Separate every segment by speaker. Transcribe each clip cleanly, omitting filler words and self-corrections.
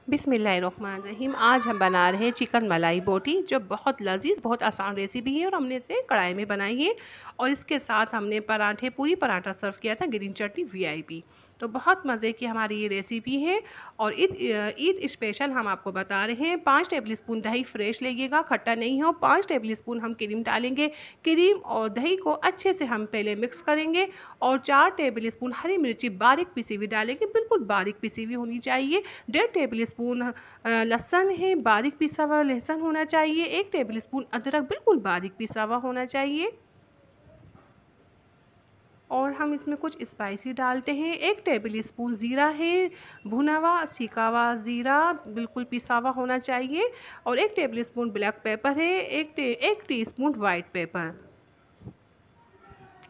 Speaker 1: बिस्मिल्लाहिर्रहमानिर्रहीम। आज हम बना रहे हैं चिकन मलाई बोटी, जो बहुत लजीज बहुत आसान रेसिपी है और हमने इसे कढ़ाई में बनाई है। और इसके साथ हमने पराठे पूरी पराठा सर्व किया था, ग्रीन चटनी वीआईपी। तो बहुत मज़े की हमारी ये रेसिपी है। और ईद स्पेशल हम आपको बता रहे हैं। 5 टेबल स्पून दही फ्रेश लीजिएगा, खट्टा नहीं हो। 5 टेबल स्पून हम क्रीम डालेंगे। क्रीम और दही को अच्छे से हम पहले मिक्स करेंगे। और 4 टेबल स्पून हरी मिर्ची बारीक पिसी हुई डालेंगे, बिल्कुल बारीक पिसी हुई होनी चाहिए। 1.5 टेबल स्पून लहसुन है, बारीक पिसा हुआ लहसुन होना चाहिए। 1 टेबल स्पून अदरक बिल्कुल बारीक पिसा हुआ होना चाहिए। और हम इसमें कुछ स्पाइसी डालते हैं। 1 टेबल स्पून ज़ीरा है, भुना हुआ सीका हुआ ज़ीरा बिल्कुल पिसा हुआ होना चाहिए। और 1 टेबल स्पून ब्लैक पेपर है, 1 टीस्पून वाइट पेपर।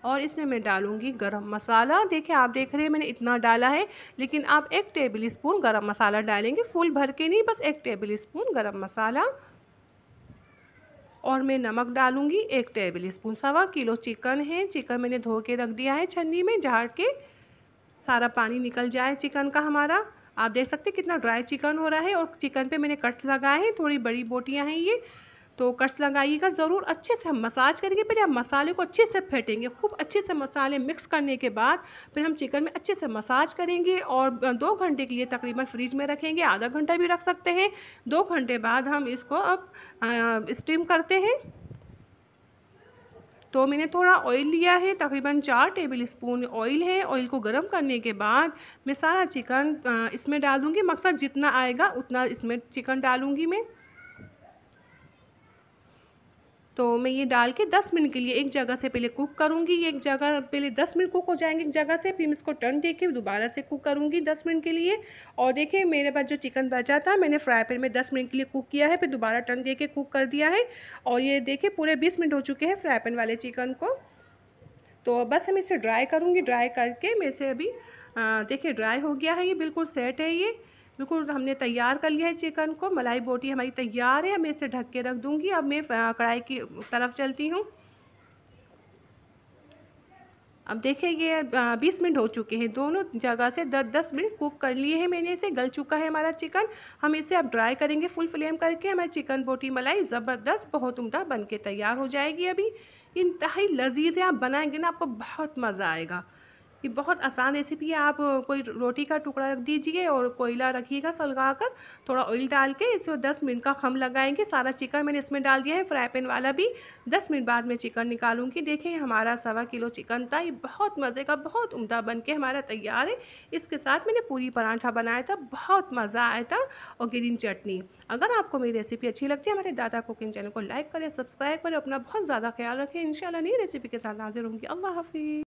Speaker 1: और इसमें मैं डालूंगी गरम मसाला। देखिए, आप देख रहे हैं मैंने इतना डाला है, लेकिन आप 1 टेबल स्पून गरम मसाला डालेंगे, फुल भर के नहीं, बस 1 टेबल स्पून गरम मसाला। और मैं नमक डालूंगी 1 टेबल स्पून। 1.25 किलो चिकन है। चिकन मैंने धो के रख दिया है छन्नी में, झाड़ के सारा पानी निकल जाए चिकन का हमारा। आप देख सकते हैं कितना ड्राई चिकन हो रहा है। और चिकन पे मैंने कट्स लगाए हैं, थोड़ी बड़ी बोटियां हैं ये, तो कट्स लगाइएगा ज़रूर। अच्छे से हम मसाज करेंगे, पहले हम मसाले को अच्छे से फेंटेंगे, खूब अच्छे से मसाले मिक्स करने के बाद फिर हम चिकन में अच्छे से मसाज करेंगे। और 2 घंटे के लिए तकरीबन फ्रिज में रखेंगे, आधा घंटा भी रख सकते हैं। 2 घंटे बाद हम इसको अब स्टीम करते हैं। तो मैंने थोड़ा ऑयल लिया है, तकरीबन 4 टेबल स्पून ऑयल है। ऑयल को गर्म करने के बाद मैं सारा चिकन इसमें डाल दूँगी। मकसद जितना आएगा उतना इसमें चिकन डालूँगी मैं। तो मैं ये डाल के 10 मिनट के लिए एक जगह से पहले कुक करूँगी। एक जगह पहले 10 मिनट कुक हो जाएंगे एक जगह से, फिर मैं इसको टर्न दे के दोबारा से कुक करूँगी 10 मिनट के लिए। और देखिए, मेरे पास जो चिकन बचा था मैंने फ्राई पैन में 10 मिनट के लिए कुक किया है, फिर दोबारा टर्न दे के कुक कर दिया है। और ये देखिए पूरे 20 मिनट हो चुके हैं फ्राई पैन वाले चिकन को। तो बस हम इसे ड्राई करूँगी। ड्राई करके मैं इसे अभी देखिए ड्राई हो गया है, ये बिल्कुल सेट है। ये बिल्कुल हमने तैयार कर लिया है चिकन को। मलाई बोटी हमारी तैयार है। मैं इसे ढक के रख दूँगी। अब मैं कढ़ाई की तरफ चलती हूँ। अब देखिए, ये 20 मिनट हो चुके हैं, दोनों जगह से 10-10 मिनट कुक कर लिए हैं मैंने इसे। गल चुका है हमारा चिकन। हम इसे अब ड्राई करेंगे फुल फ्लेम करके। हमारी चिकन बोटी मलाई ज़बरदस्त बहुत उम्दा बन के तैयार हो जाएगी। अभी इंतहाई लजीज है, आप बनाएंगे ना आपको बहुत मज़ा आएगा। ये बहुत आसान रेसिपी है। आप कोई रोटी का टुकड़ा रख दीजिए और कोयला रखिएगा सलगा कर, थोड़ा ऑयल डाल के इसे 10 मिनट का खम लगाएंगे। सारा चिकन मैंने इसमें डाल दिया है, फ्राई पैन वाला भी। 10 मिनट बाद मैं चिकन निकालूंगी। देखिए, हमारा 1.25 किलो चिकन था, ये बहुत मज़े का बहुत उम्दा बन के हमारा तैयार है। इसके साथ मैंने पूरी पराठा बनाया था, बहुत मज़ा आया था, और ग्रीन चटनी। अगर आपको मेरी रेसिपी अच्छी लगती है, हमारे दादा कुकिंग चैनल को लाइक करें, सब्सक्राइब करें, अपना बहुत ज़्यादा ख्याल रखें। इंशाल्लाह नई रेसिपी के साथ हाजिर होंगी। अल्लाह हाफिज़।